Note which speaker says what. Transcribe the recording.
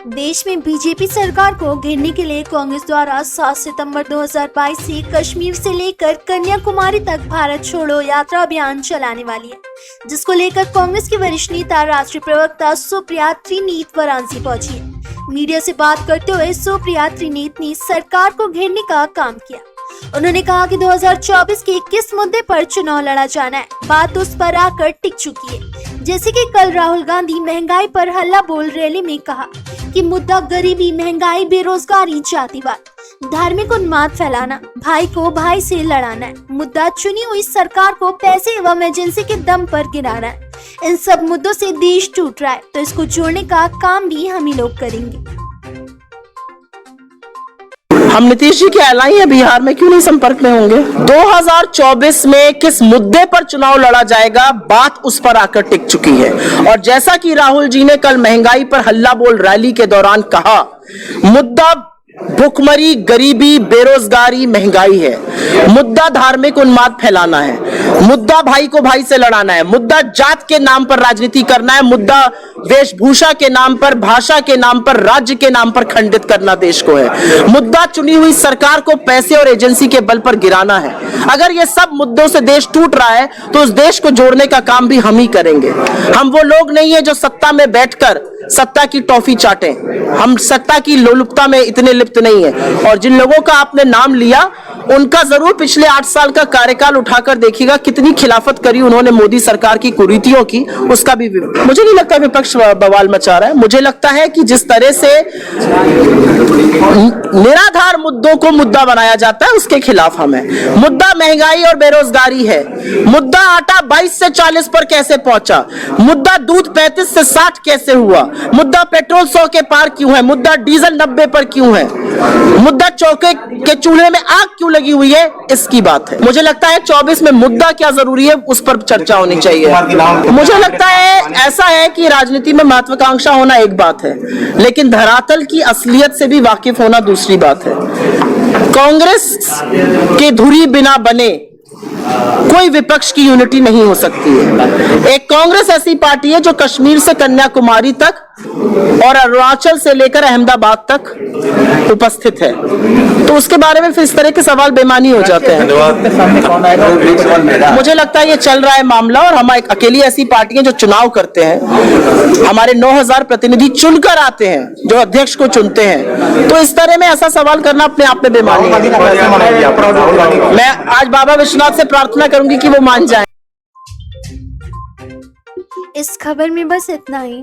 Speaker 1: देश में बीजेपी सरकार को घेरने के लिए कांग्रेस द्वारा 7 सितंबर 2022 से कश्मीर से लेकर कन्याकुमारी तक भारत छोड़ो यात्रा अभियान चलाने वाली है, जिसको लेकर कांग्रेस की वरिष्ठ नेता राष्ट्रीय प्रवक्ता सुप्रिया त्रिनेत वाराणसी पहुंची है। मीडिया से बात करते हुए सुप्रिया त्रिनेत ने सरकार को घेरने का काम किया। उन्होंने कहा कि 2024 के किस मुद्दे पर चुनाव लड़ा जाना है, बात उस पर आकर टिक चुकी है। जैसे कि कल राहुल गांधी महंगाई पर हल्ला बोल रैली में कहा कि मुद्दा गरीबी, महंगाई, बेरोजगारी, जातिवाद, धार्मिक उन्माद फैलाना, भाई को भाई से लड़ाना है। मुद्दा चुनी हुई सरकार को पैसे एवं एजेंसी के दम पर गिराना है। इन सब मुद्दों से देश टूट रहा है, तो इसको जोड़ने का काम भी हम ही लोग करेंगे।
Speaker 2: हम नीतीश जी के एलाइन है, बिहार में क्यों नहीं संपर्क में होंगे? 2024 में किस मुद्दे पर चुनाव लड़ा जाएगा, बात उस पर आकर टिक चुकी है। और जैसा कि राहुल जी ने कल महंगाई पर हल्ला बोल रैली के दौरान कहा, मुद्दा भुखमरी, गरीबी, बेरोजगारी, महंगाई है। मुद्दा धार्मिक उन्माद फैलाना है। मुद्दा भाई को भाई से लड़ाना है। मुद्दा जात के नाम पर राजनीति करना है। मुद्दा वेशभूषा के नाम पर, भाषा के नाम पर, राज्य के नाम पर खंडित करना देश को है। मुद्दा चुनी हुई सरकार को पैसे और एजेंसी के बल पर गिराना है। अगर ये सब मुद्दों से देश टूट रहा है, तो उस देश को जोड़ने का काम भी हम ही करेंगे। हम वो लोग नहीं है जो सत्ता में बैठकर सत्ता की टॉफी चाटें। हम सत्ता की लोलुपता में इतने लिप्त नहीं है। और जिन लोगों का आपने नाम लिया, उनका जरूर पिछले 8 साल का कार्यकाल उठाकर देखिएगा, कितनी खिलाफत करी उन्होंने मोदी सरकार की कुरीतियों की। उसका भी मुझे नहीं लगता विपक्ष बवाल मचा रहा है। मुझे लगता है कि जिस तरह से निराधार मुद्दों को मुद्दा बनाया जाता है, उसके खिलाफ हम हैं। मुद्दा महंगाई और बेरोजगारी है। मुद्दा आटा 22 से 40 पर कैसे पहुंचा? मुद्दा दूध 35 से 60 कैसे हुआ? मुद्दा पेट्रोल 100 के पार क्यों है? मुद्दा डीजल 90 पर क्यों है? मुद्दा चौके के चूल्हे में आग क्यों लगी हुई है? इसकी बात है। मुझे लगता है 24 में मुद्दा क्या जरूरी है, उस पर चर्चा होनी चाहिए। मुझे लगता है ऐसा है कि राजनीति में महत्वाकांक्षा होना एक बात है, लेकिन धरातल की असलियत से भी वाकिफ होना दूसरी बात है। कांग्रेस के धुरी बिना बने कोई विपक्ष की यूनिटी नहीं हो सकती है। एक कांग्रेस ऐसी पार्टी है जो कश्मीर से कन्याकुमारी तक और अरुणाचल से लेकर अहमदाबाद तक उपस्थित है, तो उसके बारे में फिर इस तरह के सवाल बेमानी हो जाते हैं। मुझे लगता है ये चल रहा है मामला, और हम एक अकेली ऐसी पार्टी है जो चुनाव करते हैं। हमारे 9000 प्रतिनिधि चुनकर आते हैं, जो अध्यक्ष को चुनते हैं। तो इस तरह में ऐसा सवाल करना अपने आप में बेमानी है। मैं आज बाबा विश्वनाथ से प्रार्थना करूंगी कि वो मान जाए।
Speaker 1: इस खबर में बस इतना ही।